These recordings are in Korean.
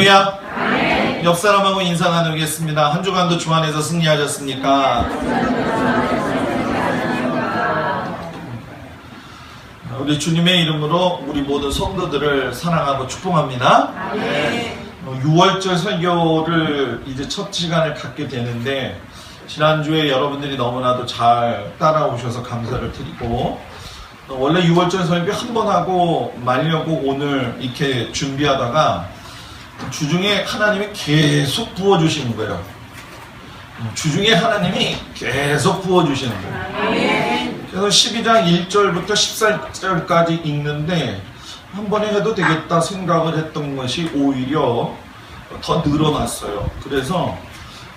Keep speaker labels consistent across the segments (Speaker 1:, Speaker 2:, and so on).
Speaker 1: 할렐루야. 아멘. 옆 사람하고 인사 나누겠습니다. 한 주간도 주 안에서 승리하셨습니까? 우리 주님의 이름으로 우리 모든 성도들을 사랑하고 축복합니다. 아멘. 6월절 설교를 이제 첫 시간을 갖게 되는데, 지난주에 여러분들이 너무나도 잘 따라오셔서 감사를 드리고, 원래 6월절 설교 한 번 하고 말려고 오늘 이렇게 준비하다가 주중에 하나님이 계속 부어주시는 거예요. 주중에 하나님이 계속 부어주시는 거예요. 그래서 12장 1절부터 14절까지 읽는데 한 번에 해도 되겠다 생각을 했던 것이 오히려 더 늘어났어요. 그래서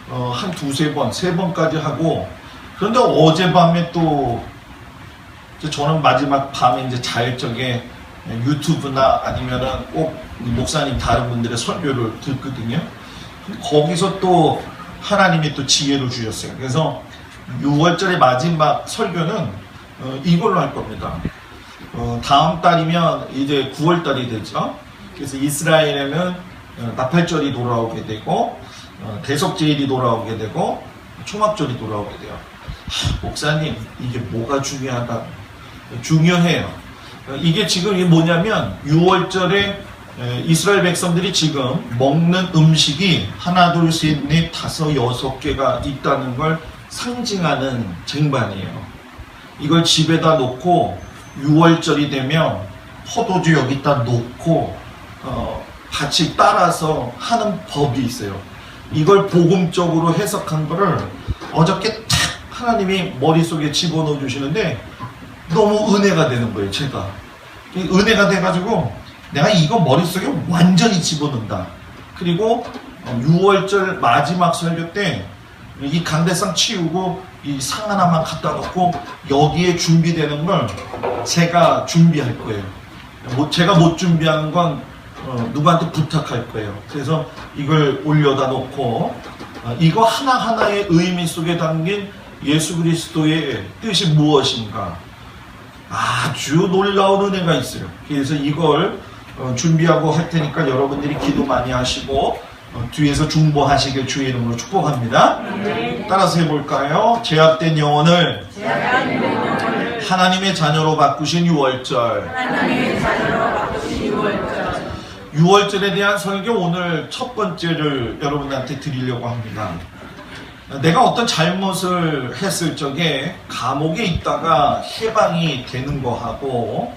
Speaker 1: 한 두세 번, 세 번까지 하고, 그런데 어젯밤에 또 저는 마지막 밤에 이제 잘 적에 유튜브나 아니면은 꼭 목사님 다른 분들의 설교를 듣거든요. 거기서 또 하나님이 또 지혜를 주셨어요. 그래서 6월절의 마지막 설교는 이걸로 할 겁니다. 다음 달이면 이제 9월달이 되죠. 그래서 이스라엘에는 나팔절이 돌아오게 되고, 대속제일이 돌아오게 되고, 초막절이 돌아오게 돼요. 목사님, 이게 뭐가 중요해요. 이게 지금 이게 뭐냐면 6월절에 이스라엘 백성들이 지금 먹는 음식이 하나, 둘, 셋, 넷, 다섯, 여섯 개가 있다는 걸 상징하는 쟁반이에요. 이걸 집에다 놓고 6월절이 되면 포도주 여기다 놓고 같이 따라서 하는 법이 있어요. 이걸 복음적으로 해석한 거를 어저께 탁 하나님이 머릿속에 집어넣어 주시는데 너무 은혜가 되는 거예요. 제가 은혜가 돼가지고 내가 이거 머릿속에 완전히 집어넣는다. 그리고 6월절 마지막 설교 때 이 강대상 치우고 이 상 하나만 갖다 놓고 여기에 준비되는 걸 제가 준비할 거예요. 제가 못 준비하는 건 누구한테 부탁할 거예요. 그래서 이걸 올려다 놓고 이거 하나하나의 의미 속에 담긴 예수 그리스도의 뜻이 무엇인가, 아주 놀라운 은혜가 있어요. 그래서 이걸 준비하고 할 테니까 여러분들이 기도 많이 하시고 뒤에서 중보하시길 주의 이름으로 축복합니다. 따라서 해볼까요? 제약된 영혼을 하나님의 자녀로 바꾸신 6월절. 6월절에 대한 설교 오늘 첫 번째를 여러분한테 드리려고 합니다. 내가 어떤 잘못을 했을 적에 감옥에 있다가 해방이 되는 거하고,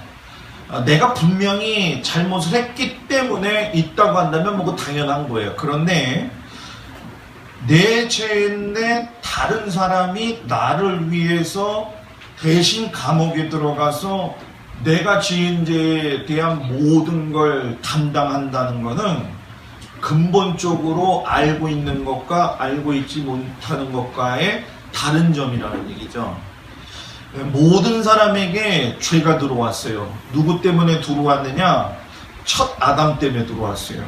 Speaker 1: 내가 분명히 잘못을 했기 때문에 있다고 한다면 뭐 당연한 거예요. 그런데 내 죄인데 다른 사람이 나를 위해서 대신 감옥에 들어가서 내가 지은 죄에 대한 모든 걸 담당한다는 것은 근본적으로 알고 있는 것과 알고 있지 못하는 것과의 다른 점이라는 얘기죠. 모든 사람에게 죄가 들어왔어요. 누구 때문에 들어왔느냐? 첫 아담 때문에 들어왔어요.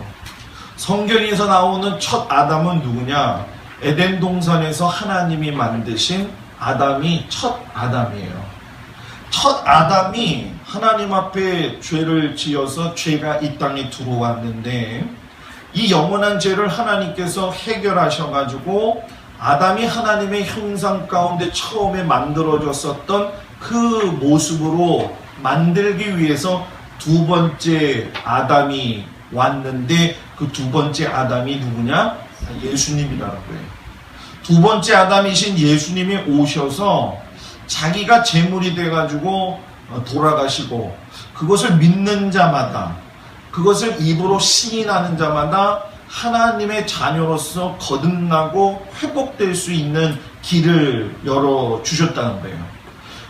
Speaker 1: 성경에서 나오는 첫 아담은 누구냐? 에덴 동산에서 하나님이 만드신 아담이 첫 아담이에요. 첫 아담이 하나님 앞에 죄를 지어서 죄가 이 땅에 들어왔는데, 이 영원한 죄를 하나님께서 해결하셔가지고 아담이 하나님의 형상 가운데 처음에 만들어졌었던 그 모습으로 만들기 위해서 두 번째 아담이 왔는데, 그 두 번째 아담이 누구냐? 예수님이라는 거예요. 두 번째 아담이신 예수님이 오셔서 자기가 제물이 돼가지고 돌아가시고, 그것을 믿는 자마다, 그것을 입으로 시인하는 자마다 하나님의 자녀로서 거듭나고 회복될 수 있는 길을 열어주셨다는 거예요.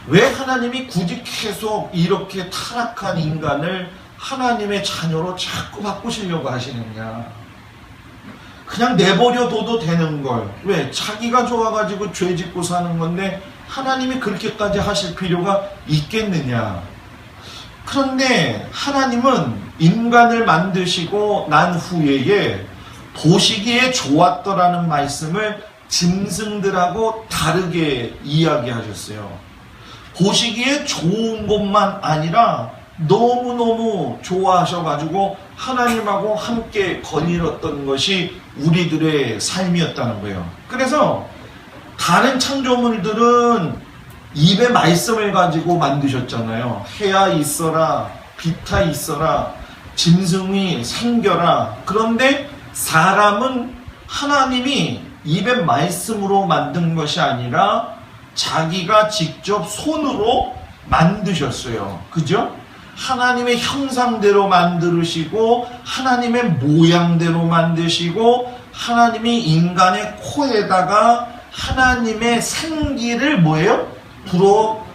Speaker 1: 왜 하나님이 굳이 계속 이렇게 타락한 인간을 하나님의 자녀로 자꾸 바꾸시려고 하시느냐? 그냥 내버려둬도 되는 걸 왜? 자기가 좋아가지고 죄 짓고 사는 건데 하나님이 그렇게까지 하실 필요가 있겠느냐? 그런데 하나님은 인간을 만드시고 난 후에 보시기에 좋았더라는 말씀을 짐승들하고 다르게 이야기하셨어요. 보시기에 좋은 것만 아니라 너무너무 좋아하셔가지고 하나님하고 함께 거닐었던 것이 우리들의 삶이었다는 거예요. 그래서 다른 창조물들은 입의 말씀을 가지고 만드셨잖아요. 해야 있어라, 비타 있어라, 짐승이 생겨라. 그런데 사람은 하나님이 입의 말씀으로 만든 것이 아니라 자기가 직접 손으로 만드셨어요. 그죠? 하나님의 형상대로 만드시고 하나님의 모양대로 만드시고 하나님이 인간의 코에다가 하나님의 생기를 뭐예요? 불어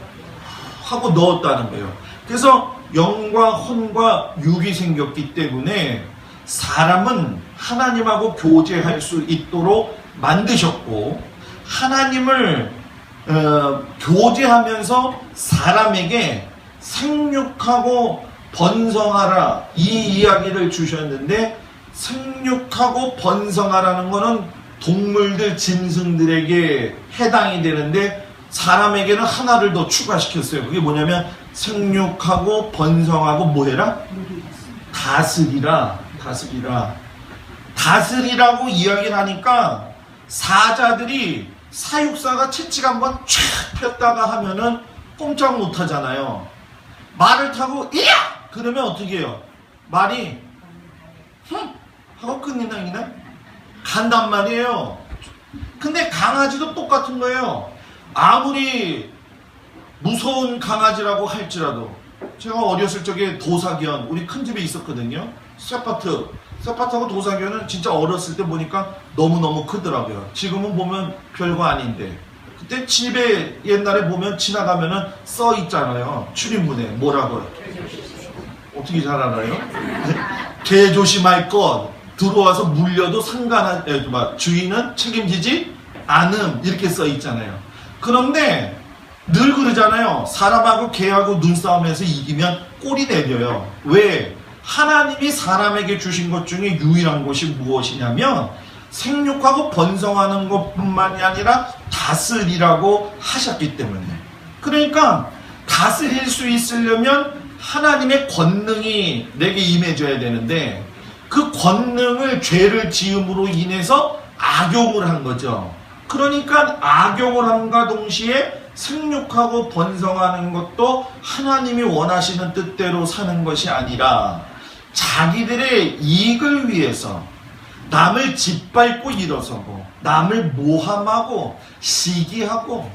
Speaker 1: 하고 넣었다는 거예요. 그래서 영과 혼과 육이 생겼기 때문에 사람은 하나님하고 교제할 수 있도록 만드셨고, 하나님을 교제하면서 사람에게 생육하고 번성하라 이 이야기를 주셨는데, 생육하고 번성하라는 것은 동물들, 짐승들에게 해당이 되는데 사람에게는 하나를 더 추가시켰어요. 그게 뭐냐면 생육하고 번성하고 뭐해라? 다스리라. 다스리라고 이야기를 하니까 사자들이 사육사가 채찍 한번 촥 폈다가 하면은 꼼짝 못 하잖아요. 말을 타고 이야! 그러면 어떻게 해요? 말이 하고 끝내나 간단 말이에요. 근데 강아지도 똑같은 거예요. 아무리 무서운 강아지라고 할지라도, 제가 어렸을 적에 도사견, 우리 큰 집에 있었거든요. 세파트하고 도사견은 진짜 어렸을 때 보니까 너무너무 크더라고요. 지금은 보면 별거 아닌데, 그때 집에 옛날에 보면 지나가면은 써 있잖아요. 출입문에 뭐라고요? 어떻게 잘 알아요? 개 조심할 것, 들어와서 물려도 주인은 책임지지 않음, 이렇게 써 있잖아요. 그런데 늘 그러잖아요. 사람하고 개하고 눈싸움에서 이기면 꼬리 내려요. 왜? 하나님이 사람에게 주신 것 중에 유일한 것이 무엇이냐면 생육하고 번성하는 것뿐만이 아니라 다스리라고 하셨기 때문에. 그러니까 다스릴 수 있으려면 하나님의 권능이 내게 임해져야 되는데, 그 권능을 죄를 지음으로 인해서 악용을 한 거죠. 그러니까 악용을 함과 동시에 생육하고 번성하는 것도 하나님이 원하시는 뜻대로 사는 것이 아니라 자기들의 이익을 위해서 남을 짓밟고 일어서고 남을 모함하고 시기하고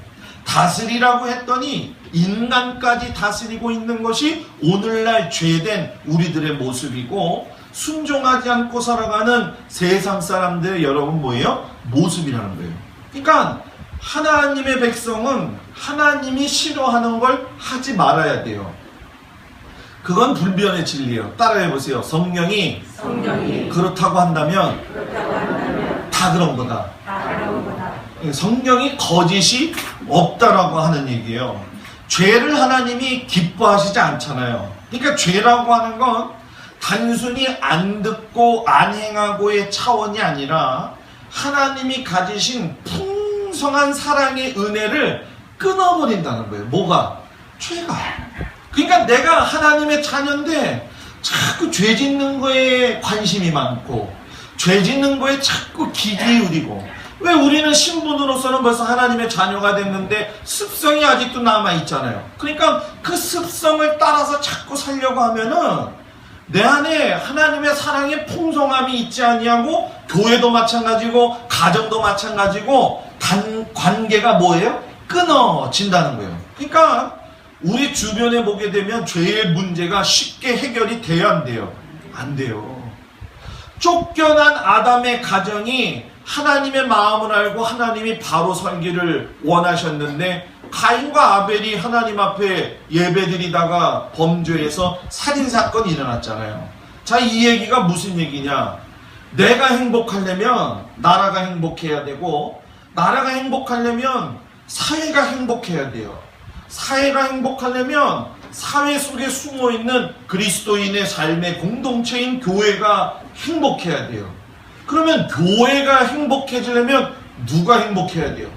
Speaker 1: 다스리라고 했더니 인간까지 다스리고 있는 것이 오늘날 죄된 우리들의 모습이고, 순종하지 않고 살아가는 세상 사람들의 여러분 뭐예요? 모습이라는 거예요. 그러니까 하나님의 백성은 하나님이 싫어하는 걸 하지 말아야 돼요. 그건 불변의 진리예요. 따라해보세요. 성령이 그렇다고 한다면 다 그런 거다. 성령이 거짓이 없다라고 하는 얘기예요. 죄를 하나님이 기뻐하시지 않잖아요. 그러니까 죄라고 하는 건 단순히 안 듣고 안 행하고의 차원이 아니라 하나님이 가지신 풍성한 사랑의 은혜를 끊어버린다는 거예요. 뭐가? 죄가. 그러니까 내가 하나님의 자녀인데 자꾸 죄 짓는 거에 관심이 많고 죄 짓는 거에 자꾸 귀 기울이고, 왜 우리는 신분으로서는 벌써 하나님의 자녀가 됐는데 습성이 아직도 남아있잖아요. 그러니까 그 습성을 따라서 자꾸 살려고 하면은 내 안에 하나님의 사랑의 풍성함이 있지 아니하고, 교회도 마찬가지고 가정도 마찬가지고 관계가 뭐예요? 끊어진다는 거예요. 그러니까 우리 주변에 보게 되면 죄의 문제가 쉽게 해결이 돼야 안 돼요? 안 돼요. 쫓겨난 아담의 가정이 하나님의 마음을 알고 하나님이 바로 살기를 원하셨는데, 가인과 아벨이 하나님 앞에 예배드리다가 범죄해서 살인사건이 일어났잖아요. 자, 이 얘기가 무슨 얘기냐? 내가 행복하려면 나라가 행복해야 되고, 나라가 행복하려면 사회가 행복해야 돼요. 사회가 행복하려면 사회 속에 숨어있는 그리스도인의 삶의 공동체인 교회가 행복해야 돼요. 그러면 교회가 행복해지려면 누가 행복해야 돼요?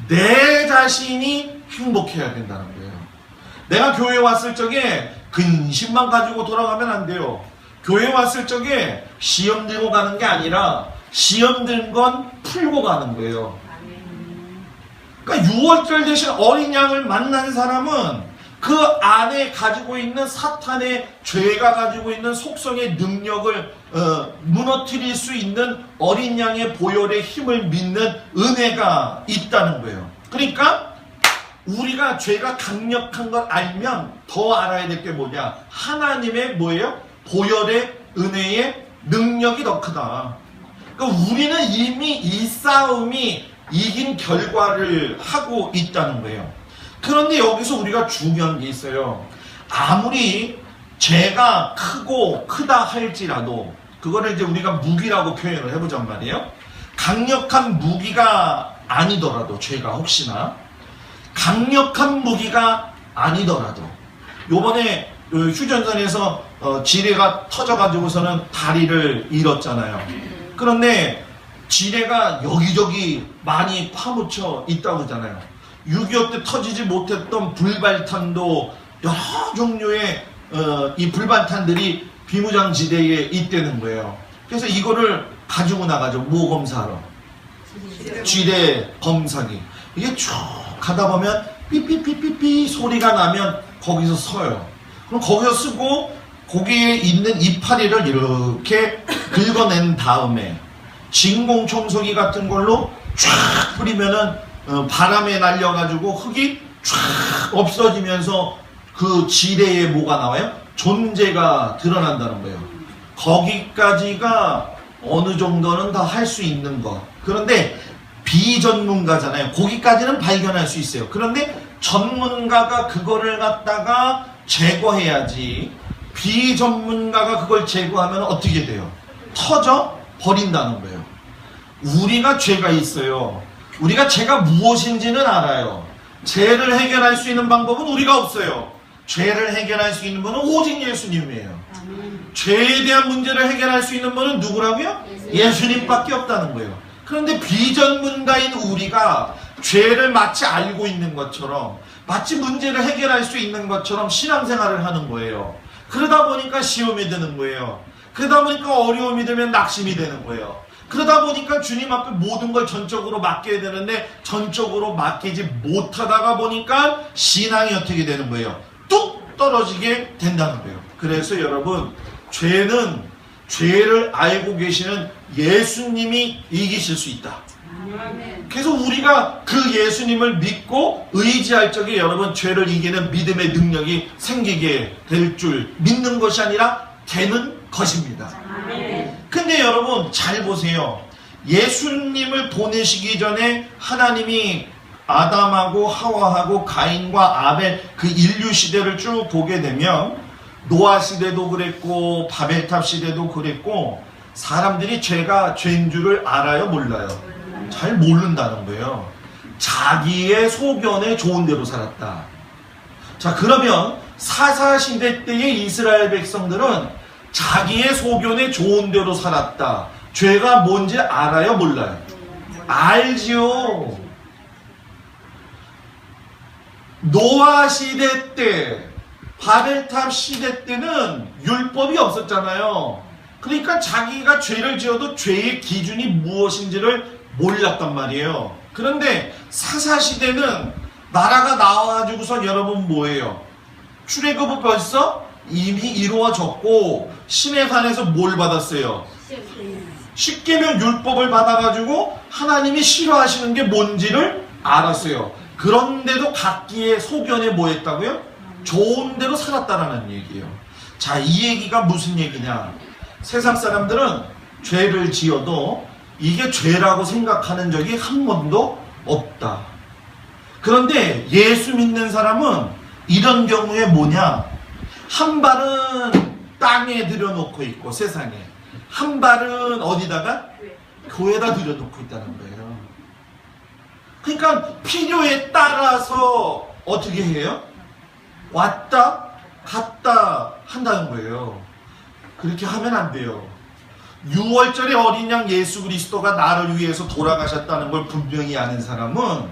Speaker 1: 내 자신이 행복해야 된다는 거예요. 내가 교회에 왔을 적에 근심만 가지고 돌아가면 안 돼요. 교회 왔을 적에 시험 들고 가는 게 아니라 시험 든 건 풀고 가는 거예요. 그러니까 6월절 대신 어린 양을 만난 사람은 그 안에 가지고 있는 사탄의 죄가 가지고 있는 속성의 능력을 무너뜨릴 수 있는 어린 양의 보혈의 힘을 믿는 은혜가 있다는 거예요. 그러니까 우리가 죄가 강력한 걸 알면 더 알아야 될 게 뭐냐? 하나님의 뭐예요? 보혈의 은혜의 능력이 더 크다. 그러니까 우리는 이미 이 싸움이 이긴 결과를 하고 있다는 거예요. 그런데 여기서 우리가 중요한 게 있어요. 아무리 죄가 크다 할지라도 그거를 이제 우리가 무기라고 표현을 해보잔 말이에요. 강력한 무기가 아니더라도 죄가 혹시나 강력한 무기가 아니더라도 요번에 휴전선에서 지뢰가 터져가지고서는 다리를 잃었잖아요. 그런데 지뢰가 여기저기 많이 파묻혀 있다고 하잖아요. 6.25 때 터지지 못했던 불발탄도 여러 종류의 이 불발탄들이 비무장지대에 있다는 거예요. 그래서 이거를 가지고 나가죠. 뭐 검사하러? 지뢰 검사기. 이게 쭉 가다 보면 삐삐삐삐삐 소리가 나면 거기서 서요. 그럼 거기서 쓰고 거기에 있는 이파리를 이렇게 긁어낸 다음에 진공청소기 같은 걸로 쫙 뿌리면은 바람에 날려가지고 흙이 쫙 없어지면서 그 지뢰에 뭐가 나와요? 존재가 드러난다는 거예요. 거기까지가 어느 정도는 다 할 수 있는 것. 그런데 비전문가잖아요. 거기까지는 발견할 수 있어요. 그런데 전문가가 그거를 갖다가 제거해야지. 비전문가가 그걸 제거하면 어떻게 돼요? 터져 버린다는 거예요. 우리가 죄가 있어요. 우리가 죄가 무엇인지는 알아요. 죄를 해결할 수 있는 방법은 우리가 없어요. 죄를 해결할 수 있는 분은 오직 예수님이에요. 죄에 대한 문제를 해결할 수 있는 분은 누구라고요? 예수님밖에 없다는 거예요. 그런데 비전문가인 우리가 죄를 마치 알고 있는 것처럼 마치 문제를 해결할 수 있는 것처럼 신앙생활을 하는 거예요. 그러다 보니까 시험이 드는 거예요. 그러다 보니까 어려움이 들면 낙심이 되는 거예요. 그러다 보니까 주님 앞에 모든 걸 전적으로 맡겨야 되는데 전적으로 맡기지 못하다가 보니까 신앙이 어떻게 되는 거예요? 뚝 떨어지게 된다는 거예요. 그래서 여러분, 죄를 알고 계시는 예수님이 이기실 수 있다. 그래서 우리가 그 예수님을 믿고 의지할 적에 여러분 죄를 이기는 믿음의 능력이 생기게 될 줄 믿는 것이 아니라 되는 것입니다. 근데 여러분 잘 보세요. 예수님을 보내시기 전에 하나님이 아담하고 하와하고 가인과 아벨 그 인류 시대를 쭉 보게 되면 노아 시대도 그랬고 바벨탑 시대도 그랬고 사람들이 죄가 죄인 줄을 알아요? 몰라요? 잘 모른다는 거예요. 자기의 소견에 좋은 대로 살았다. 자, 그러면 사사시대 때의 이스라엘 백성들은 자기의 소견에 좋은 대로 살았다. 죄가 뭔지 알아요? 몰라요? 알지요. 노아 시대 때, 바벨탑 시대 때는 율법이 없었잖아요. 그러니까 자기가 죄를 지어도 죄의 기준이 무엇인지를 몰랐단 말이에요. 그런데 사사시대는 나라가 나와가지고서 여러분 뭐예요? 출애굽은 벌써 이미 이루어졌고 시내산에서 뭘 받았어요? 십계명 율법을 받아가지고 하나님이 싫어하시는 게 뭔지를 알았어요. 그런데도 각기의 소견에 뭐 했다고요? 좋은 대로 살았다라는 얘기예요. 자, 이 얘기가 무슨 얘기냐? 세상 사람들은 죄를 지어도 이게 죄라고 생각하는 적이 한 번도 없다. 그런데 예수 믿는 사람은 이런 경우에 뭐냐? 한 발은 땅에 들여놓고 있고 세상에, 한 발은 어디다가? 교회에다 들여놓고 있다는 거예요. 그러니까 필요에 따라서 어떻게 해요? 왔다 갔다 한다는 거예요. 그렇게 하면 안 돼요. 6월절에 어린 양 예수 그리스도가 나를 위해서 돌아가셨다는 걸 분명히 아는 사람은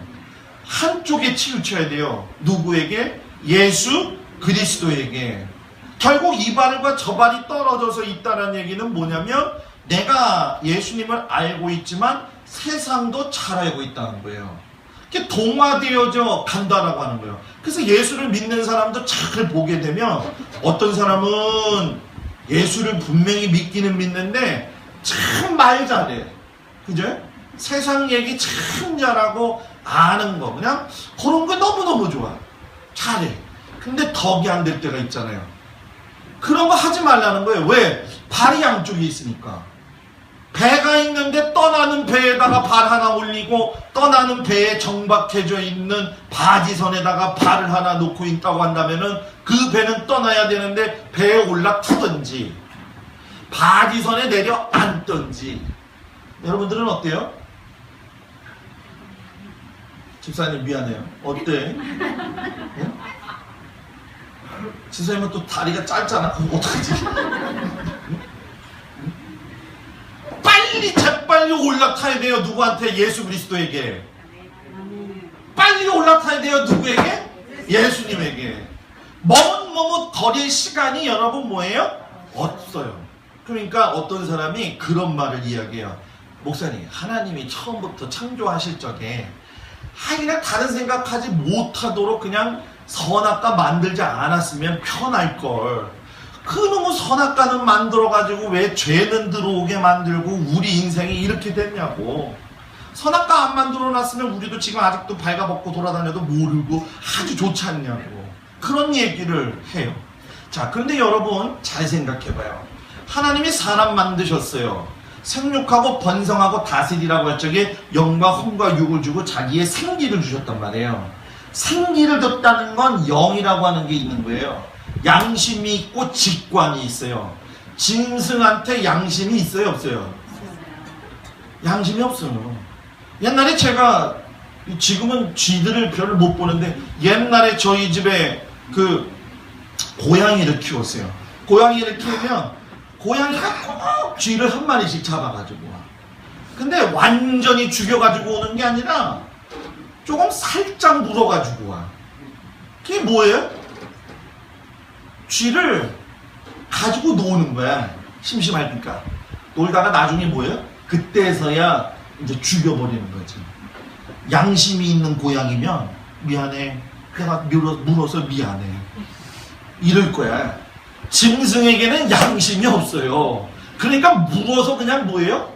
Speaker 1: 한쪽에 치우쳐야 돼요. 누구에게? 예수 그리스도에게. 결국 이 발과 저 발이 떨어져서 있다는 얘기는 뭐냐면 내가 예수님을 알고 있지만 세상도 잘 알고 있다는 거예요. 이게 동화되어져 간다라고 하는 거예요. 그래서 예수를 믿는 사람도 잘 보게 되면 어떤 사람은 예수를 분명히 믿기는 믿는데 참 말 잘해. 그죠? 세상 얘기 참 잘하고 아는 거 그냥 그런 거 너무너무 좋아. 잘해. 근데 덕이 안 될 때가 있잖아요. 그런 거 하지 말라는 거예요. 왜? 발이 양쪽에 있으니까. 배가 있는데 떠나는 배에다가 발 하나 올리고 떠나는 배에 정박해져 있는 바지선에다가 발을 하나 놓고 있다고 한다면은 그 배는 떠나야 되는데 배에 올라타든지 바지선에 내려 앉든지. 여러분들은 어때요? 집사님 미안해요. 어때? 응? 집사님은 또 다리가 짧잖아. 그럼 어떡하지? 빨리 재빨리 올라타야 돼요. 누구한테? 예수 그리스도에게. 빨리 올라타야 돼요. 누구에게? 예수님에게. 머뭇머뭇거릴 시간이 여러분 뭐예요? 없어요. 그러니까 어떤 사람이 그런 말을 이야기해요. 목사님, 하나님이 처음부터 창조하실 적에 그냥 다른 생각하지 못하도록 그냥 선악과 만들지 않았으면 편할걸. 그놈의 선악과는 만들어가지고 왜 죄는 들어오게 만들고 우리 인생이 이렇게 됐냐고. 선악과 안 만들어놨으면 우리도 지금 아직도 발가벗고 돌아다녀도 모르고 아주 좋지 않냐고. 그런 얘기를 해요. 자, 그런데 여러분 잘 생각해봐요. 하나님이 사람 만드셨어요. 생육하고 번성하고 다스리라고 할 적에 영과 혼과 육을 주고 자기의 생기를 주셨단 말이에요. 생기를 줬다는 건 영이라고 하는 게 있는 거예요. 양심이 있고 직관이 있어요. 짐승한테 양심이 있어요, 없어요? 양심이 없어요. 옛날에 제가, 지금은 쥐들을 별로 못 보는데 옛날에 저희 집에 그 고양이를 키웠어요. 고양이를 키우면 고양이가 꼭 쥐를 한 마리씩 잡아가지고 와. 근데 완전히 죽여가지고 오는 게 아니라 조금 살짝 물어가지고 와. 그게 뭐예요? 쥐를 가지고 노는 거야. 심심하니까. 놀다가 나중에 뭐예요? 그때서야 이제 죽여버리는 거지. 양심이 있는 고양이면 미안해. 내가 물어서 미안해. 이럴 거야. 짐승에게는 양심이 없어요. 그러니까 물어서 그냥 뭐예요?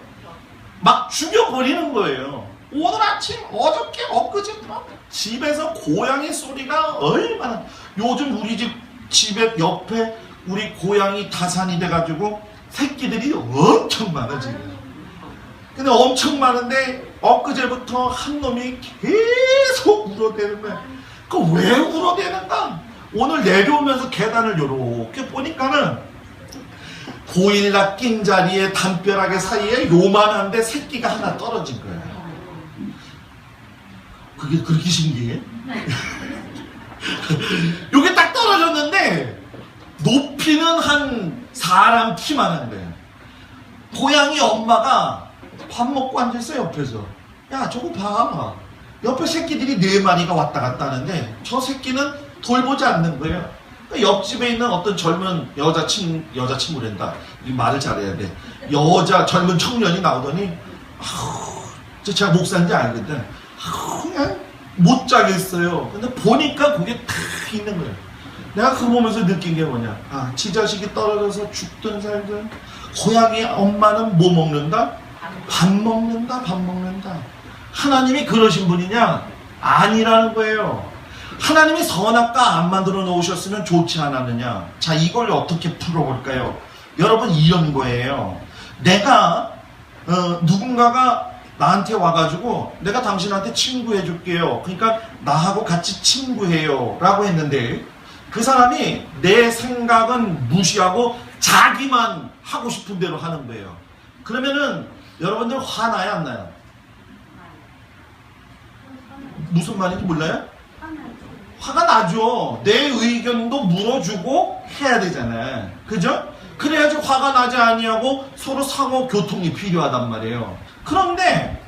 Speaker 1: 막 죽여버리는 거예요. 오늘 아침, 어저께, 엊그제부터 집에서 고양이 소리가 얼마나. 요즘 우리 집에 옆에 우리 고양이 다산이 돼가지고 새끼들이 엄청 많아 지금. 근데 엄청 많은데 엊그제부터 한 놈이 계속 울어대는 거야. 그 왜 울어대는가? 오늘 내려오면서 계단을 요렇게 보니까는 고일락 낀 자리에 담벼락의 사이에 요만한데 새끼가 하나 떨어진 거야. 그게 그렇게 신기해? 요게 딱 떨어졌는데 높이는 한 사람 키만한 거야. 고양이 엄마가 밥 먹고 앉아있어 옆에서. 야 저거 봐. 옆에 새끼들이 4마리가 왔다 갔다 하는데 저 새끼는 돌보지 않는 거예요. 옆집에 있는 어떤 젊은 여자친구란다. 이 말을 잘해야 돼. 젊은 청년이 나오더니 제가 목사인지 알거든. 그냥 못 자겠어요. 근데 보니까 그게 다 있는 거예요. 내가 그거 보면서 느낀 게 뭐냐. 지 자식이 떨어져서 죽든 살든 고양이 엄마는 뭐 먹는다? 밥 먹는다. 밥 먹는다. 하나님이 그러신 분이냐? 아니라는 거예요. 하나님이 선악과 안 만들어 놓으셨으면 좋지 않았느냐? 자, 이걸 어떻게 풀어볼까요? 여러분, 이런 거예요. 내가 누군가가 나한테 와가지고 내가 당신한테 친구해 줄게요. 그러니까 나하고 같이 친구해요 라고 했는데 그 사람이 내 생각은 무시하고 자기만 하고 싶은 대로 하는 거예요. 그러면은 여러분들 화나요 안 나요? 무슨 말인지 몰라요? 화가 나죠. 내 의견도 물어주고 해야 되잖아. 그죠? 그래야지 화가 나지 아니하고 서로 상호 교통이 필요하단 말이에요. 그런데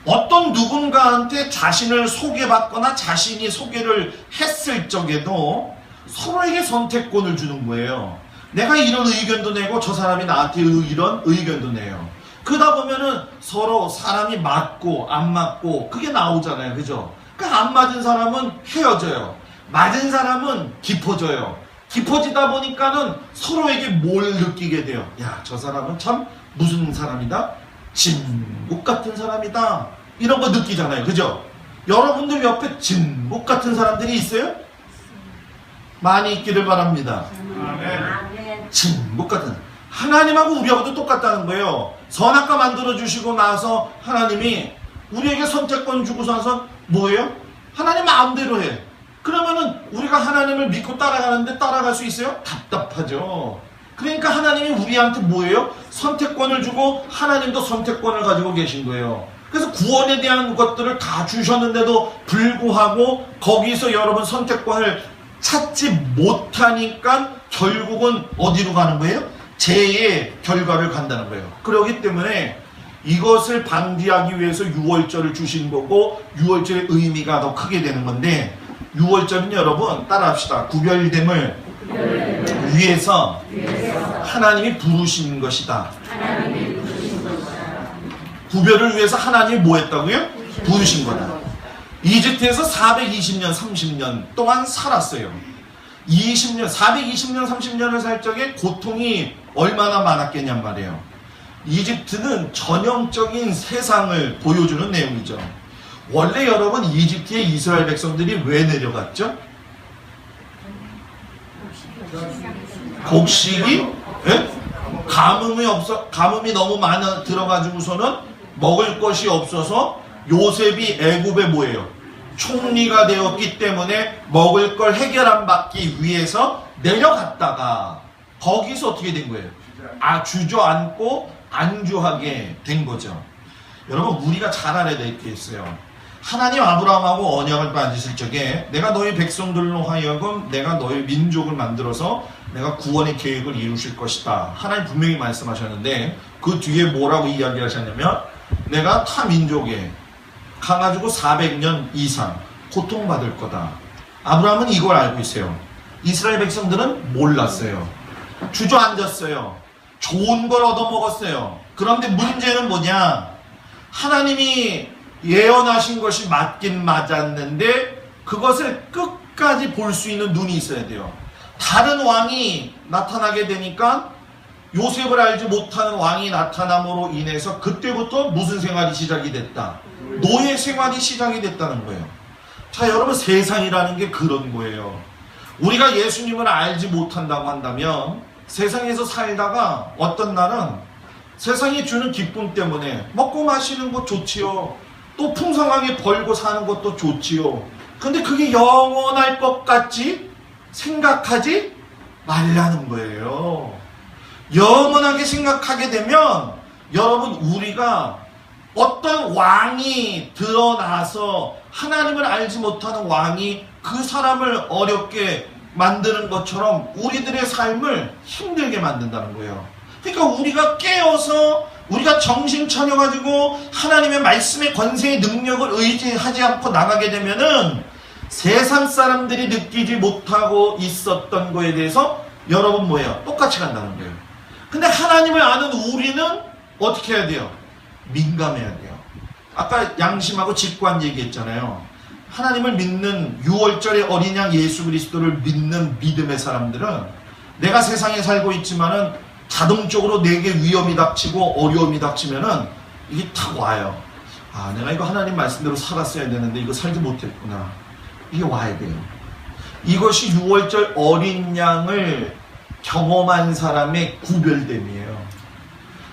Speaker 1: 어떤 누군가한테 자신을 소개받거나 자신이 소개를 했을 적에도 서로에게 선택권을 주는 거예요. 내가 이런 의견도 내고 저 사람이 나한테 이런 의견도 내요. 그러다 보면은 서로 사람이 맞고 안 맞고 그게 나오잖아요. 그죠? 그러니까 안 맞은 사람은 헤어져요. 맞은 사람은 깊어져요. 깊어지다 보니까는 서로에게 뭘 느끼게 돼요. 야, 저 사람은 참 무슨 사람이다? 진국 같은 사람이다. 이런 거 느끼잖아요. 그죠? 여러분들 옆에 진국 같은 사람들이 있어요? 많이 있기를 바랍니다. 진국 같은. 하나님하고 우리하고도 똑같다는 거예요. 선악과 만들어주시고 나서 하나님이 우리에게 선택권 주고서 나서 뭐예요? 하나님 마음대로 해. 그러면은 우리가 하나님을 믿고 따라가는데 따라갈 수 있어요? 답답하죠. 그러니까 하나님이 우리한테 뭐예요? 선택권을 주고 하나님도 선택권을 가지고 계신 거예요. 그래서 구원에 대한 것들을 다 주셨는데도 불구하고 거기서 여러분 선택권을 찾지 못하니까 결국은 어디로 가는 거예요? 죄의 결과를 간다는 거예요. 그렇기 때문에 이것을 방지하기 위해서 유월절을 주신 거고 유월절의 의미가 더 크게 되는 건데 유월절은 여러분 따라합시다. 구별됨을 위해서 하나님이 부르신 것이다. 구별을 위해서 하나님이 뭐 했다고요? 부르신 거다. 이집트에서 420년, 30년 동안 살았어요. 420년, 30년을 살 적에 고통이 얼마나 많았겠냔 말이에요. 이집트는 전형적인 세상을 보여주는 내용이죠. 원래 여러분 이집트의 이스라엘 백성들이 왜 내려갔죠? 곡식이 가뭄이 너무 많아 들어가지고서는 먹을 것이 없어서 요셉이 애굽에 뭐예요? 총리가 되었기 때문에 먹을 걸 해결안 받기 위해서 내려갔다가 거기서 어떻게 된 거예요? 주저앉고 안주하게 된 거죠. 여러분 우리가 잘 알아야 될 게 있어요. 하나님 아브라함하고 언약을 맺으실 적에 내가 너희 백성들로 하여금 내가 너희 민족을 만들어서 내가 구원의 계획을 이루실 것이다. 하나님 분명히 말씀하셨는데 그 뒤에 뭐라고 이야기하셨냐면 내가 타 민족에 가가지고 400년 이상 고통받을 거다. 아브라함은 이걸 알고 있어요. 이스라엘 백성들은 몰랐어요. 주저앉았어요. 좋은 걸 얻어먹었어요. 그런데 문제는 뭐냐? 하나님이 예언하신 것이 맞긴 맞았는데 그것을 끝까지 볼 수 있는 눈이 있어야 돼요. 다른 왕이 나타나게 되니까 요셉을 알지 못하는 왕이 나타남으로 인해서 그때부터 무슨 생활이 시작이 됐다? 노예 생활이 시작이 됐다는 거예요. 자, 여러분 세상이라는 게 그런 거예요. 우리가 예수님을 알지 못한다고 한다면 세상에서 살다가 어떤 날은 세상이 주는 기쁨 때문에 먹고 마시는 것 좋지요. 또 풍성하게 벌고 사는 것도 좋지요. 근데 그게 영원할 것 같지 생각하지 말라는 거예요. 영원하게 생각하게 되면 여러분 우리가 어떤 왕이 드러나서 하나님을 알지 못하는 왕이 그 사람을 어렵게 만드는 것처럼 우리들의 삶을 힘들게 만든다는 거예요. 그러니까 우리가 깨어서 우리가 정신 차려가지고 하나님의 말씀의 권세의 능력을 의지하지 않고 나가게 되면은 세상 사람들이 느끼지 못하고 있었던 거에 대해서 여러분 뭐예요? 똑같이 간다는 거예요. 근데 하나님을 아는 우리는 어떻게 해야 돼요? 민감해야 돼요. 아까 양심하고 직관 얘기했잖아요. 하나님을 믿는 6월절의 어린 양 예수 그리스도를 믿는 믿음의 사람들은 내가 세상에 살고 있지만은 자동적으로 내게 위험이 닥치고 어려움이 닥치면은 이게 탁 와요. 내가 이거 하나님 말씀대로 살았어야 되는데 이거 살지 못했구나. 이게 와야 돼요. 이것이 6월절 어린 양을 경험한 사람의 구별됨이에요.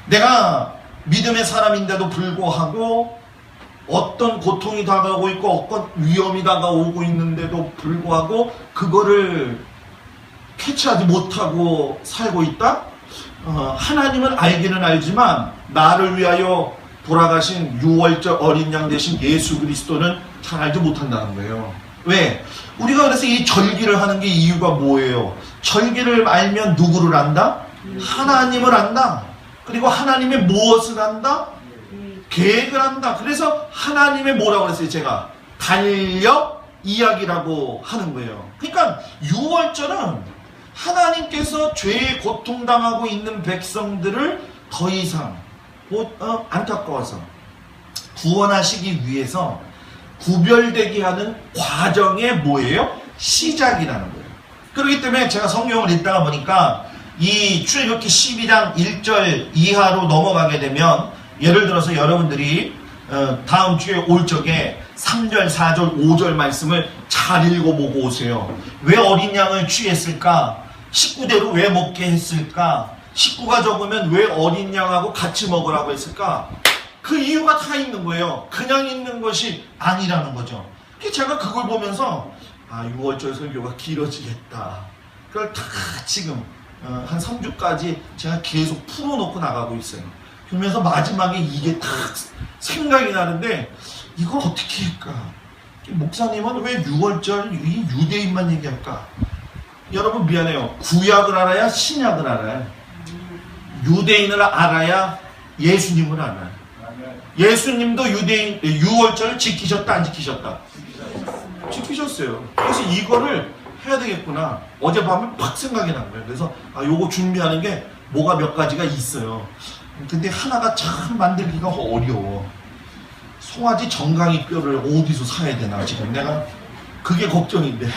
Speaker 1: 내가 믿음의 사람인데도 불구하고 어떤 고통이 다가오고 있고 어떤 위험이 다가오고 있는데도 불구하고 그거를 캐치하지 못하고 살고 있다? 하나님은 알기는 알지만 나를 위하여 돌아가신 6월절 어린 양 되신 예수 그리스도는 잘 알지 못한다는 거예요. 왜? 우리가 그래서 이 절기를 하는 게 이유가 뭐예요? 절기를 알면 누구를 안다? 하나님을 안다. 그리고 하나님의 무엇을 안다? 계획을 한다. 그래서 하나님의 뭐라고 그랬어요? 제가 달력 이야기라고 하는 거예요. 그러니까 유월절은 하나님께서 죄에 고통당하고 있는 백성들을 더 이상 안타까워서 구원하시기 위해서 구별되게 하는 과정의 뭐예요? 시작이라는 거예요. 그렇기 때문에 제가 성경을 읽다가 보니까 이 출애굽기 12장 1절 이하로 넘어가게 되면, 예를 들어서 여러분들이 다음 주에 올 적에 3절, 4절, 5절 말씀을 잘 읽어보고 오세요. 왜 어린 양을 취했을까? 식구대로 왜 먹게 했을까? 식구가 적으면 왜 어린 양하고 같이 먹으라고 했을까? 그 이유가 다 있는 거예요. 그냥 있는 것이 아니라는 거죠. 제가 그걸 보면서 6월절 설교가 길어지겠다. 그걸 다 지금 한 3주까지 제가 계속 풀어놓고 나가고 있어요. 그러면서 마지막에 이게 딱 생각이 나는데, 이걸 어떻게 할까? 목사님은 왜 6월절 이 유대인만 얘기할까? 여러분 미안해요. 구약을 알아야 신약을 알아요. 유대인을 알아야 예수님을 알아요. 예수님도 유대인 6월절을 지키셨다 안 지키셨다? 지키셨어요. 그래서 이거를 해야 되겠구나. 어젯밤에 팍 생각이 난 거예요. 그래서 요거 준비하는 게 뭐가 몇 가지가 있어요. 근데 하나가 참 만들기가 어려워. 송아지 정강이 뼈를 어디서 사야 되나 지금 내가 그게 걱정인데.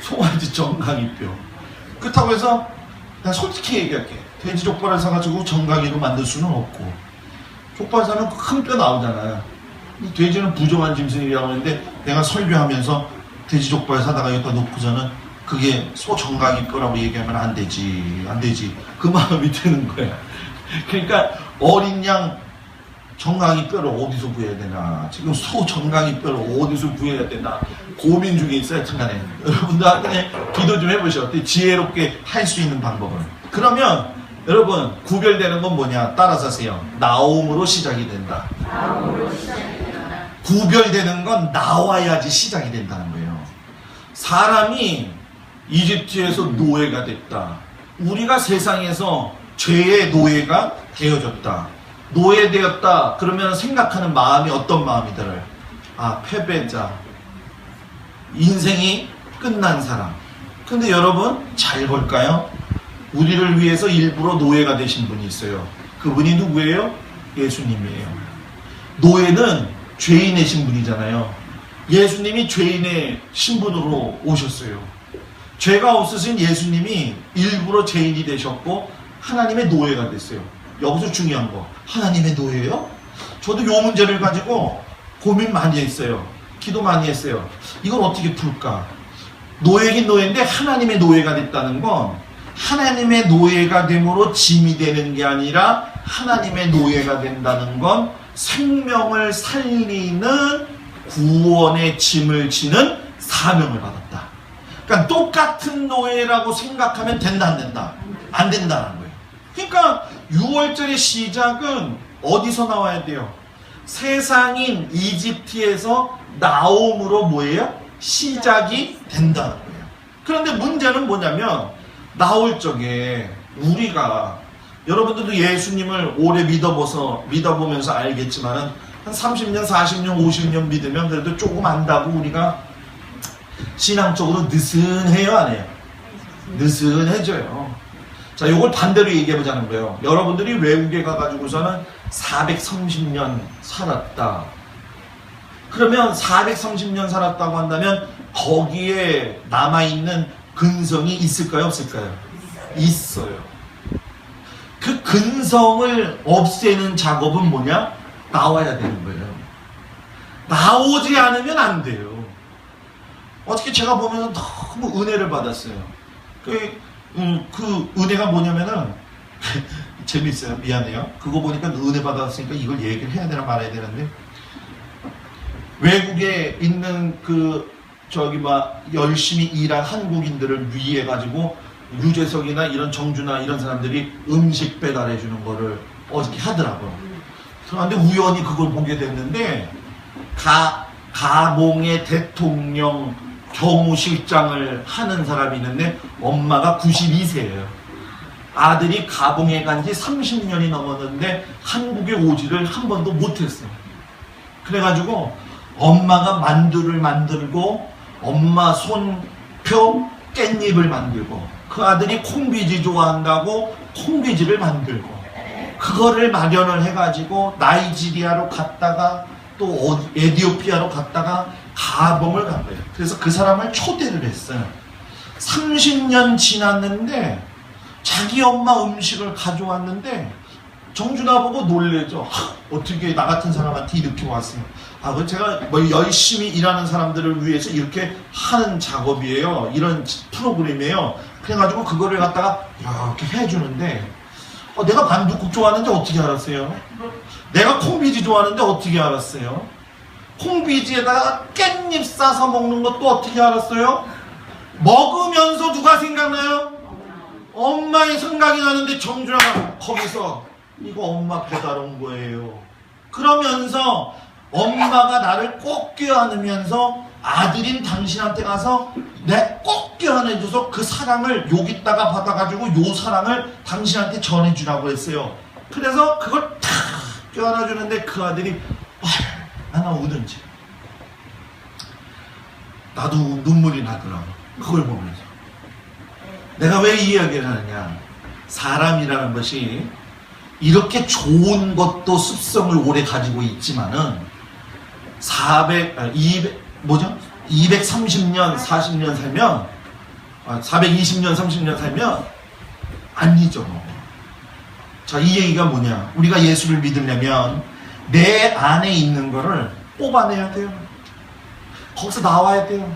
Speaker 1: 송아지 정강이 뼈. 그렇다고 해서 내가 솔직히 얘기할게. 돼지 족발을 사가지고 정강이로 만들 수는 없고, 족발 사는 큰 뼈 나오잖아요. 돼지는 부정한 짐승이라고 하는데, 내가 설교하면서 돼지 족발 사다가 여기다 놓고서는 그게 소 정강이 뼈라고 얘기하면 안 되지. 그 마음이 드는 거야. 그러니까 어린 양 정강이 뼈를 어디서 구해야 되나, 지금 소 정강이 뼈를 어디서 구해야 되나 고민 중에 있어요. 중간에 여러분들 한테 기도 좀 해보셔. 지혜롭게 할 수 있는 방법을. 그러면 여러분 구별되는 건 뭐냐? 따라서 하세요. 나옴으로 시작이 된다. 구별되는 건 나와야지 시작이 된다는 거예요. 사람이 이집트에서 노예가 됐다. 우리가 세상에서 죄의 노예가 되어졌다. 노예되었다. 그러면 생각하는 마음이 어떤 마음이더래요? 패배자. 인생이 끝난 사람. 근데 여러분 잘 볼까요? 우리를 위해서 일부러 노예가 되신 분이 있어요. 그분이 누구예요? 예수님이에요. 노예는 죄인의 신분이잖아요. 예수님이 죄인의 신분으로 오셨어요. 죄가 없으신 예수님이 일부러 죄인이 되셨고 하나님의 노예가 됐어요. 여기서 중요한 거, 하나님의 노예예요? 저도 요 문제를 가지고 고민 많이 했어요. 기도 많이 했어요. 이걸 어떻게 풀까? 노예긴 노예인데 하나님의 노예가 됐다는 건, 하나님의 노예가 됨으로 짐이 되는 게 아니라 하나님의 노예가 된다는 건 생명을 살리는 구원의 짐을 지는 사명을 받았다. 그러니까 똑같은 노예라고 생각하면 된다 안 된다? 안 된다는 거예요. 그러니까 6월절의 시작은 어디서 나와야 돼요? 세상인 이집트에서 나옴으로 뭐예요? 시작이 된다는 거예요. 그런데 문제는 뭐냐면, 나올 적에 우리가, 여러분들도 예수님을 오래 믿어보면서 알겠지만은 한 30년, 40년, 50년 믿으면 그래도 조금 안다고 우리가 신앙적으로 느슨해요, 안 해요? 느슨해져요. 자, 요걸 반대로 얘기해보자는 거예요. 여러분들이 외국에 가가지고서는 430년 살았다. 그러면 430년 살았다고 한다면 거기에 남아있는 근성이 있을까요, 없을까요? 있어요. 그 근성을 없애는 작업은 뭐냐? 나와야 되는 거예요. 나오지 않으면 안 돼요. 어떻게 제가 보면서 너무 은혜를 받았어요. 그 은혜가 뭐냐면은 재밌어요. 미안해요. 그거 보니까 은혜 받았으니까 이걸 얘기를 해야 되나 말아야 되는데, 외국에 있는 열심히 일한 한국인들을 위해 가지고 유재석이나 이런 정주나 이런 사람들이 음식 배달해 주는 거를 어저께 하더라고요. 그런데 우연히 그걸 보게 됐는데, 가봉의 대통령 경호실장을 하는 사람이 있는데 엄마가 92세예요. 아들이 가봉에 간 지 30년이 넘었는데 한국에 오지를 한 번도 못했어요. 그래가지고 엄마가 만두를 만들고 엄마 손표 깻잎을 만들고, 그 아들이 콩비지 좋아한다고 콩비지를 만들고, 그거를 마련을 해가지고 나이지리아로 갔다가 또 에티오피아로 갔다가 가범을 간 거예요. 그래서 그 사람을 초대를 했어요. 30년 지났는데 자기 엄마 음식을 가져왔는데 정준하 보고 놀래죠. 어떻게 나 같은 사람한테 이렇게 왔어요. 그 제가 뭐 열심히 일하는 사람들을 위해서 이렇게 하는 작업이에요. 이런 프로그램이에요. 그래가지고 그거를 갖다가 이렇게 해주는데, 내가 반둣국 좋아하는데 어떻게 알았어요? 내가 콩비지 좋아하는데 어떻게 알았어요? 콩비지에다가 깻잎 싸서 먹는 것도 어떻게 알았어요? 먹으면서 누가 생각나요? 엄마의 생각이 나는데 정준하가 거기서 이거 엄마 배달 온 거예요. 그러면서 엄마가 나를 꼭 껴안으면서 아들인 당신한테 가서 내 꼭 껴안아줘서 그 사랑을 여기다가 받아가지고 요 사랑을 당신한테 전해주라고 했어요. 그래서 그걸 탁 껴안아주는데 그 아들이 하나 우든지 나도 눈물이 나더라고. 그걸 보면서 내가 왜 이 이야기를 하느냐, 사람이라는 것이 이렇게 좋은 것도 습성을 오래 가지고 있지만은 230년 40년 살면 420년 30년 살면 안 잊어먹어. 자, 이 얘기가 뭐냐, 우리가 예수를 믿으려면 내 안에 있는 거를 뽑아내야 돼요. 거기서 나와야 돼요.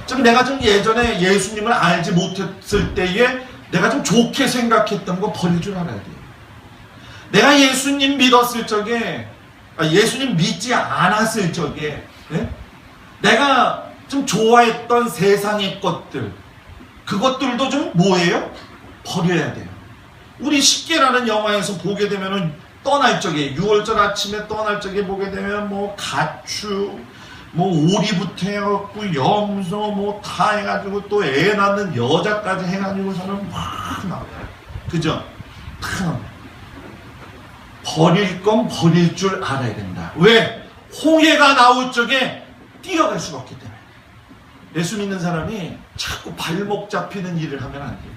Speaker 1: 좀 내가 좀 예전에 예수님을 알지 못했을 때에 내가 좀 좋게 생각했던 거 버릴 줄 알아야 돼요. 내가 예수님 믿었을 적에, 예수님 믿지 않았을 적에, 네? 내가 좀 좋아했던 세상의 것들, 그것들도 좀 뭐예요? 버려야 돼요. 우리 십계라는 영화에서 보게 되면은 떠날 적에, 6월절 아침에 떠날 적에 보게 되면 뭐 가축, 뭐 오리부터 해갖고 염소 뭐 다 해가지고 또 애 낳는 여자까지 해가지고서는 막 나와요. 그죠? 다 나와요. 버릴 건 버릴 줄 알아야 된다. 왜? 홍해가 나올 적에 뛰어갈 수가 없기 때문에. 예수 믿는 사람이 자꾸 발목 잡히는 일을 하면 안 돼요.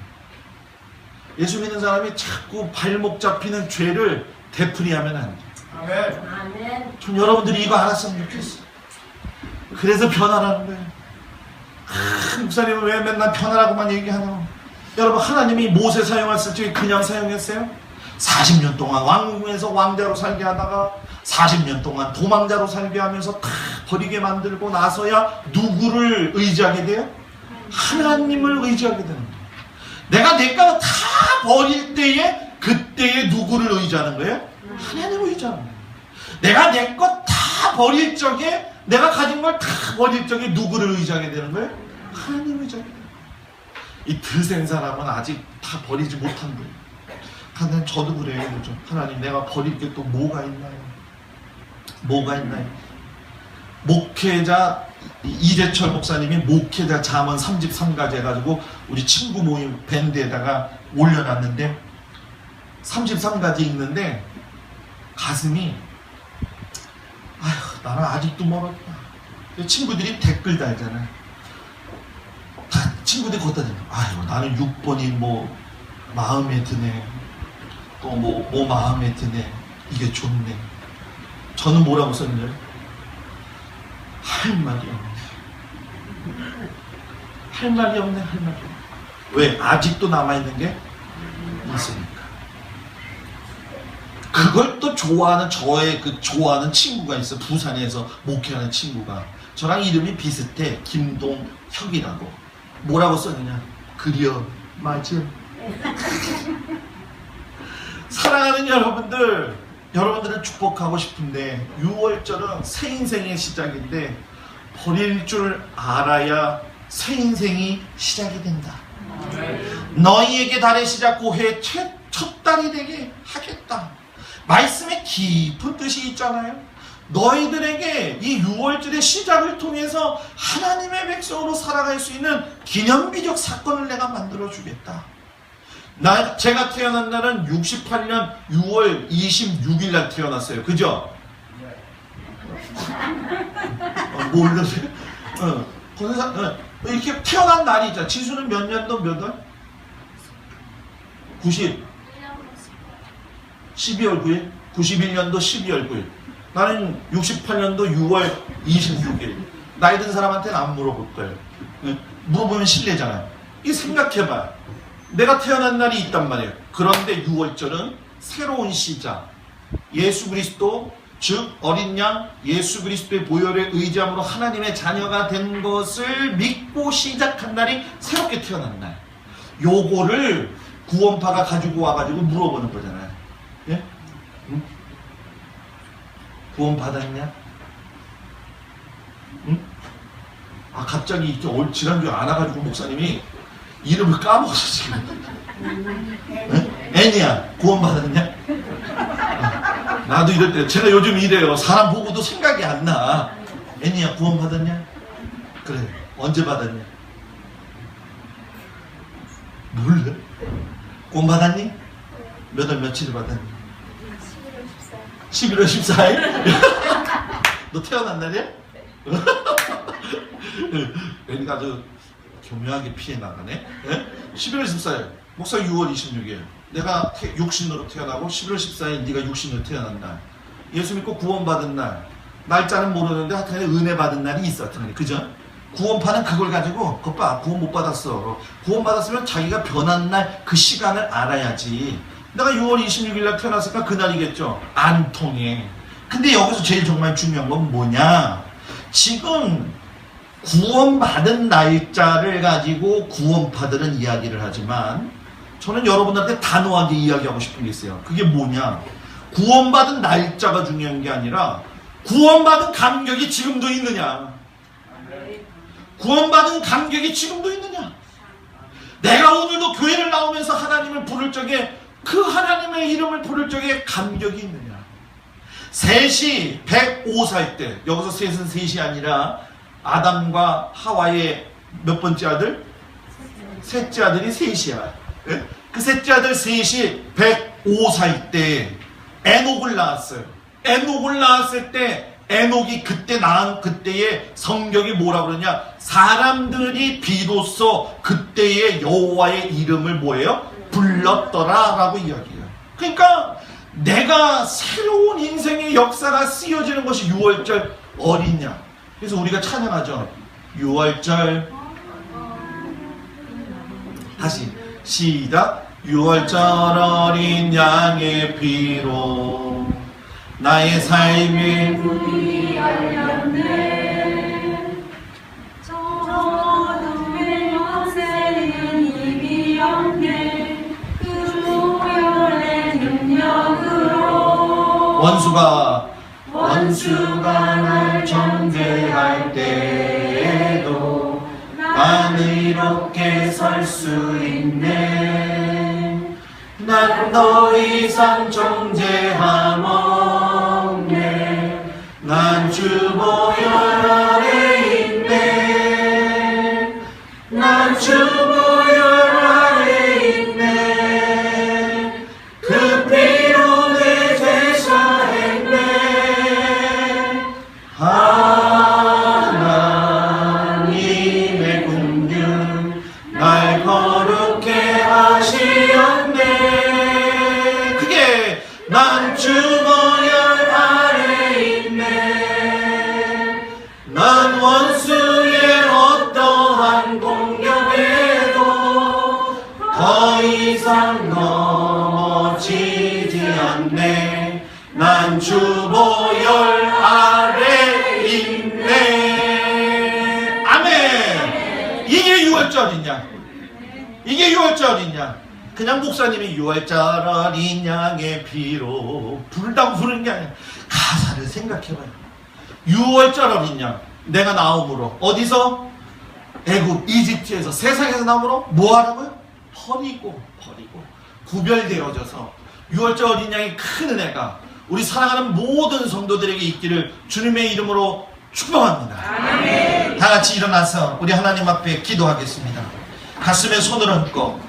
Speaker 1: 예수 믿는 사람이 자꾸 발목 잡히는 죄를 되풀이하면 안 돼요. 아멘. 좀 여러분들이 이거 알았으면 좋겠어요. 그래서 변화라는 거예요. 목사님은 왜 맨날 변화라고만 얘기하냐고. 여러분, 하나님이 모세 사용했을 때 그냥 사용했어요? 40년 동안 왕궁에서 왕자로 살게 하다가 40년 동안 도망자로 살게 하면서 다 버리게 만들고 나서야 누구를 의지하게 돼요? 하나님을 의지하게 되는 거예요. 내가 내 거 다 버릴 때에 그때에 누구를 의지하는 거예요? 하나님을 의지하는 거예요. 내가 내 거 다 버릴 적에, 내가 가진 걸 다 버릴 적에 누구를 의지하게 되는 거예요? 하나님을 의지하게 되는 거예요. 이 드센 사람은 아직 다 버리지 못한 거예요. 하나님, 저도 그래요. 그죠? 하나님, 내가 버릴 게 또 뭐가 있나요? 뭐가 있나요? 목회자 이재철 목사님이 목회자 잠언 33가지 해가지고 우리 친구 모임 밴드에다가 올려놨는데 33가지 읽는데 가슴이, 아휴, 나는 아직도 멀었다. 친구들이 댓글 달잖아요. 다 친구들이 걷다 대요. 아휴, 나는 6번이 뭐 마음에 드네. 또 뭐 마음에 드네. 이게 좋네. 저는 뭐라고 썼냐요? 할 말이 없네. 할 말이 없네. 할 말이 없네. 왜? 아직도 남아있는 게 있으니까. 그걸 또 좋아하는, 저의 그 좋아하는 친구가 있어. 부산에서 목회하는 친구가. 저랑 이름이 비슷해. 김동혁이라고. 뭐라고 썼느냐? 그려. 맞아. 사랑하는 여러분들, 여러분들을 축복하고 싶은데 6월절은 새 인생의 시작인데 버릴 줄 알아야 새 인생이 시작이 된다. 너희에게 달의 시작 고해 첫 달이 되게 하겠다. 말씀에 깊은 뜻이 있잖아요. 너희들에게 이 6월절의 시작을 통해서 하나님의 백성으로 살아갈 수 있는 기념비적 사건을 내가 만들어주겠다. 제가 태어난 날은 68년 6월 26일 날 태어났어요. 그죠? 모르세요? 이렇게 태어난 날이 있잖아. 지수는 몇 년도 몇 월? 12월 9일? 91년도 12월 9일. 나는 68년도 6월 26일. 나이 든 사람한테는 안 물어볼 거예요. 물어보면 실례잖아요. 이 생각해봐. 내가 태어난 날이 있단 말이에요. 그런데 6월절은 새로운 시작. 예수 그리스도, 즉 어린 양 예수 그리스도의 보혈을 의지함으로 하나님의 자녀가 된 것을 믿고 시작한 날이 새롭게 태어난 날. 요거를 구원파가 가지고 와가지고 물어보는 거잖아요. 예? 응? 구원 받았냐? 응? 아 갑자기 지난주에 안 와가지고 목사님이 이름을 까먹었어 지금. 애니야 구원 받았냐? 나도 이럴 때 제가 요즘 이래요. 사람 보고도 생각이 안 나. 애니야 구원 받았냐? 그래 언제 받았냐? 몰라. 구원 받았니? 몇 월 며칠을 받았니? 11월 14일? 너 태어난 날이야? 애니가 아주 교묘하게 피해 나가네. 11월 14일 목사 6월 26일 내가 육신으로 태어나고 11월 14일 네가 육신으로 태어난 날. 예수 믿고 구원받은 날. 날짜는 모르는데 하여튼 은혜 받은 날이 있어. 그죠? 구원파는 그걸 가지고 그것 봐 구원 못 받았어. 구원 받았으면 자기가 변한 날 그 시간을 알아야지. 내가 6월 26일 날 태어났으니까 그날이겠죠. 안 통해. 근데 여기서 제일 정말 중요한 건 뭐냐? 지금 구원받은 날짜를 가지고 구원파들은 이야기를 하지만 저는 여러분들한테 단호하게 이야기하고 싶은 게 있어요. 그게 뭐냐? 구원받은 날짜가 중요한 게 아니라 구원받은 감격이 지금도 있느냐? 구원받은 감격이 지금도 있느냐? 내가 오늘도 교회를 나오면서 하나님을 부를 적에 그 하나님의 이름을 부를 적에 감격이 있느냐? 셋이 105살 때, 여기서 셋은 셋이 아니라 아담과 하와의 몇 번째 아들? 셋째 아들이 셋이야. 그 셋째 아들 셋이 105살 때 에녹을 낳았어요. 에녹을 낳았을 때 에녹이 그때 낳은 그때의 성경이 뭐라 그러냐? 사람들이 비로소 그때의 여호와의 이름을 뭐예요? 불렀더라 라고 이야기해요. 그러니까 내가 새로운 인생의 역사가 쓰여지는 것이 6월절 어린 양. 그래서 우리가 찬양하죠. 6월절 다시 시작. 6월절 어린 양의 피로 나의 삶의 문이 열렸네. 저 어둠의 권세는 이미 없네. 그 보혈의 능력으로 원수가 날 정죄할 때에도 난 이렇게 설 수 있네. 난 더 이상 정죄함 없네. 난 주 보혈 아래 있네. 난 주 보혈 아래 있네. 그 피로 내 죄 사했네. 하나님의 긍휼 날 거룩해 하시었네. 그게 난 주 보혈 아래 있네. 난 원수의 어떠한 공격에도 더 이상 넘어지지 않네. 난 주 보혈 아래 있네. 아멘. 이게 6월절이냐? 이게 6월절이냐? 그냥 목사님이 6월절 어린 양의 피로 부른다고 부르는 게 아니야. 가사를 생각해봐요. 6월절 어린 양 내가 나옴으로 어디서? 애굽 이집트에서 세상에서 나옴으로 뭐 하라고요? 버리고 구별되어져서 6월절 어린 양의 큰 은혜가 우리 사랑하는 모든 성도들에게 있기를 주님의 이름으로 축복합니다. 아멘. 다 같이 일어나서 우리 하나님 앞에 기도하겠습니다. 가슴에 손을 얹고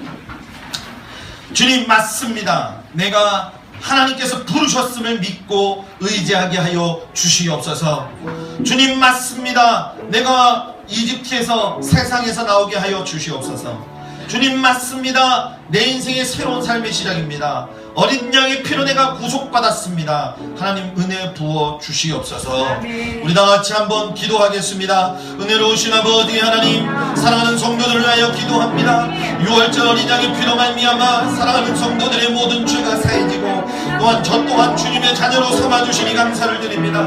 Speaker 1: 주님 맞습니다. 내가 하나님께서 부르셨음을 믿고 의지하게 하여 주시옵소서. 주님 맞습니다. 내가 이집트에서 세상에서 나오게 하여 주시옵소서. 주님 맞습니다. 내 인생의 새로운 삶의 시작입니다. 어린 양의 피로 내가 구속받았습니다. 하나님 은혜 부어 주시옵소서. 우리 다같이 한번 기도하겠습니다. 은혜로우신 아버지 하나님, 사랑하는 성도들을 위하여 기도합니다. 6월절 어린 양의 피로 말미암아 사랑하는 성도들의 모든 죄가 사해지고 또한 저 또한 주님의 자녀로 삼아주시니 감사를 드립니다.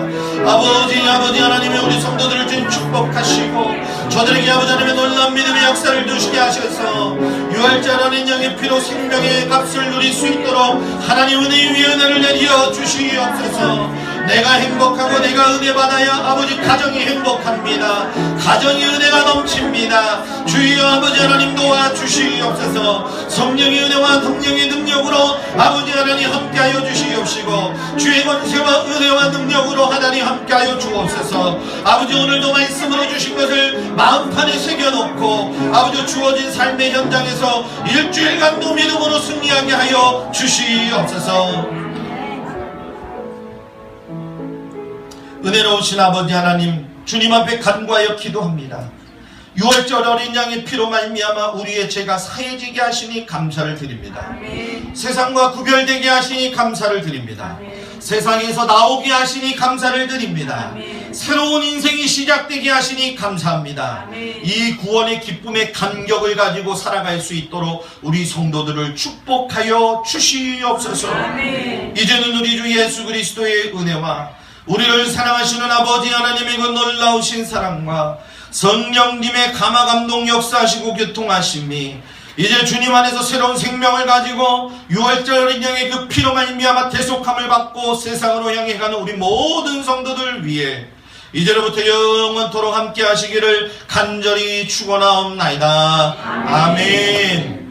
Speaker 1: 아버지 하나님의 우리 성도들을 주님 축복하시고 저들에게 아버지 하나님의 놀라운 믿음의 역사를 주시게 하셔서 6월절 어린 양의 피로 생명의 값을 누릴 수 있도록 하나님 은혜의 위에 은혜를 내려 주시옵소서. 내가 행복하고 내가 은혜 받아야 아버지 가정이 행복합니다. 가정이 은혜가 넘칩니다. 주여 아버지 하나님 도와주시옵소서. 성령의 은혜와 성령의 능력으로 아버지 하나님 함께하여 주시옵시고 주의 권세와 은혜와 능력으로 하나님 함께하여 주옵소서. 아버지 오늘도 말씀으로 주신 것을 마음판에 새겨놓고 아버지 주어진 삶의 현장에서 일주일간도 믿음으로 승리하게 하여 주시옵소서. 은혜로우신 아버지 하나님, 주님 앞에 간구하여 기도합니다. 6월절 어린 양의 피로 말미암아 우리의 죄가 사해지게 하시니 감사를 드립니다. 세상과 구별되게 하시니 감사를 드립니다. 세상에서 나오게 하시니 감사를 드립니다. 새로운 인생이 시작되게 하시니 감사합니다. 이 구원의 기쁨의 감격을 가지고 살아갈 수 있도록 우리 성도들을 축복하여 주시옵소서. 이제는 우리 주 예수 그리스도의 은혜와 우리를 사랑하시는 아버지 하나님의 그 놀라우신 사랑과 성령님의 감화감동 역사하시고 교통하심이 이제 주님 안에서 새로운 생명을 가지고 6월절 어린 양의 그 피로 말미암아 대속함을 받고 세상으로 향해 가는 우리 모든 성도들 위해 이제로부터 영원토록 함께 하시기를 간절히 축원하옵나이다. 아멘.